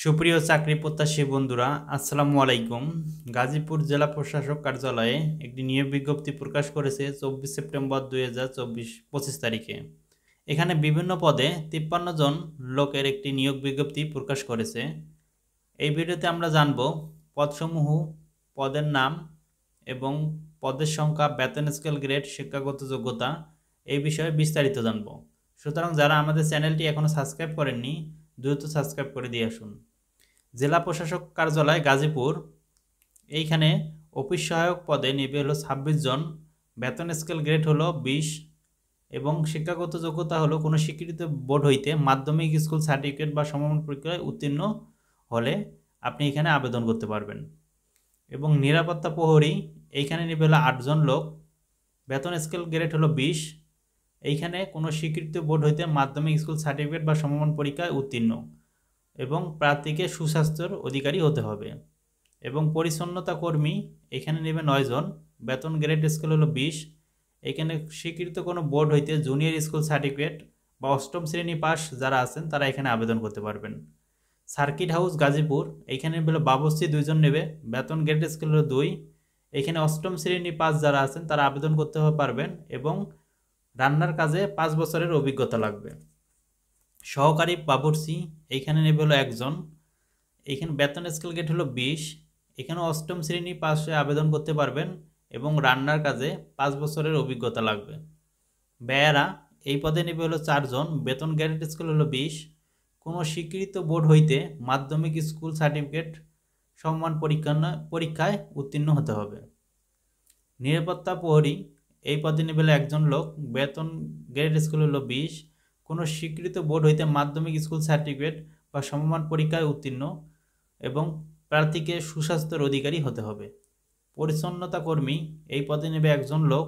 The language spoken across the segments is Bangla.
সুপ্রিয় চাকরি প্রত্যাশী বন্ধুরা, আসসালামু আলাইকুম। গাজীপুর জেলা প্রশাসক কার্যালয়ে একটি নিয়োগ বিজ্ঞপ্তি প্রকাশ করেছে 24 সেপ্টেম্বর 2025 তারিখে। এখানে বিভিন্ন পদে 53 জন লোকের একটি নিয়োগ বিজ্ঞপ্তি প্রকাশ করেছে। এই ভিডিওতে আমরা জানব পদসমূহ, পদের নাম এবং পদের সংখ্যা, বেতন স্কেল, গ্রেড, শিক্ষাগত যোগ্যতা এই বিষয়ে বিস্তারিত জানব। সুতরাং যারা আমাদের চ্যানেলটি এখনও সাবস্ক্রাইব করেননি, দ্রুত সাবস্ক্রাইব করে দিয়ে আসুন। জেলা প্রশাসক কার্যালয় গাজীপুর, এইখানে অফিস সহায়ক পদে নেবে হলো 26 জন, বেতন স্কেল গ্রেড হলো 20 এবং শিক্ষাগত যোগ্যতা হলো কোনো স্বীকৃত বোর্ড হইতে মাধ্যমিক স্কুল সার্টিফিকেট বা সমমান পরীক্ষায় উত্তীর্ণ হলে আপনি এখানে আবেদন করতে পারবেন। এবং নিরাপত্তা প্রহরী, এইখানে নেবে হলো 8 জন লোক, বেতন স্কেল গ্রেড হলো 20, এইখানে কোনো স্বীকৃত বোর্ড হইতে মাধ্যমিক স্কুল সার্টিফিকেট বা সমমান পরীক্ষায় উত্তীর্ণ এবং প্রার্থীকে সুস্বাস্থ্যের অধিকারী হতে হবে। এবং পরিচ্ছন্নতা কর্মী, এখানে নেবে 9 জন, বেতন গ্রেড স্কেল হলো 20, এখানে স্বীকৃত কোনো বোর্ড হইতে জুনিয়র স্কুল সার্টিফিকেট বা 8ম শ্রেণী পাস যারা আছেন তারা এখানে আবেদন করতে পারবেন। সার্কিট হাউস গাজীপুর, এইখানে বলে বাবুর্চি 2 জন নেবে, বেতন গ্রেড স্কেল হলো 2, এখানে 8ম শ্রেণী পাস যারা আছেন তারা আবেদন করতে পারবেন এবং রান্নার কাজে 5 বছরের অভিজ্ঞতা লাগবে। সহকারী বাবুর্চি, এইখানে নেবে হলো 1 জন, এইখানে বেতন স্কেল গ্রেড হলো 20, এখানে 8ম শ্রেণী পাশে আবেদন করতে পারবেন এবং রান্নার কাজে 5 বছরের অভিজ্ঞতা লাগবে। বেয়ারা, এই পদে নেবে হলো 4 জন, বেতন গ্রেড স্কেল হলো 20, কোনো স্বীকৃত বোর্ড হইতে মাধ্যমিক স্কুল সার্টিফিকেট সম্মান পরীক্ষায় উত্তীর্ণ হতে হবে। নিরাপত্তা প্রহরী, এই পদে নেবে হলো 1 জন লোক, বেতন গ্রেড স্কেল হলো 20, কোনো স্বীকৃত বোর্ড হইতে মাধ্যমিক স্কুল সার্টিফিকেট বা সমমান পরীক্ষায় উত্তীর্ণ এবং প্রার্থীকে সুস্বাস্থ্যের অধিকারী হতে হবে। পরিচ্ছন্নতা কর্মী, এই পদে নেবে 1 জন লোক,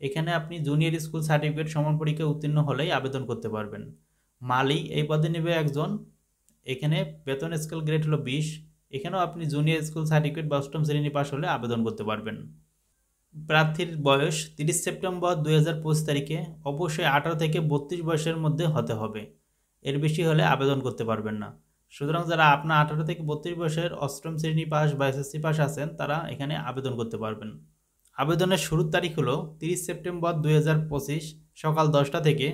এখানে আপনি জুনিয়র স্কুল সার্টিফিকেট সমান পরীক্ষায় উত্তীর্ণ হলেই আবেদন করতে পারবেন। মালি, এই পদে নেবে 1 জন, এখানে বেতন স্কেল গ্রেড হলো 20, এখানেও আপনি জুনিয়র স্কুল সার্টিফিকেট বা 8ম শ্রেণী পাস হলে আবেদন করতে পারবেন। প্রার্থীর বয়স 30 সেপ্টেম্বর 2025 তারিখে অবশ্যই 18 থেকে 32 বয়সের মধ্যে হতে হবে, এর বেশি হলে আবেদন করতে পারবেন না। সুতরাং যারা আপনার 18 থেকে 32 বয়সের 8ম শ্রেণী পাস বা এসএসসি পাস আছেন তারা এখানে আবেদন করতে পারবেন। আবেদনের শুরুর তারিখ হলো 30 সেপ্টেম্বর 2025 সকাল 10টা থেকে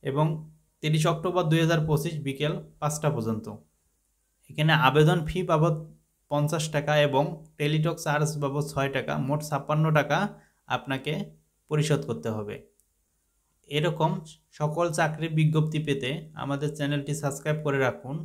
এবং 30 অক্টোবর 2025 বিকেল 5টা পর্যন্ত। এখানে আবেদন ফি বাবদ 50 টাকা এবং টেলিটক চার্জ বাবদ 6 টাকা, মোট 56 টাকা আপনাকে পরিশোধ করতে হবে। এরকম সকল চাকরির বিজ্ঞপ্তি পেতে আমাদের চ্যানেলটি সাবস্ক্রাইব করে রাখুন।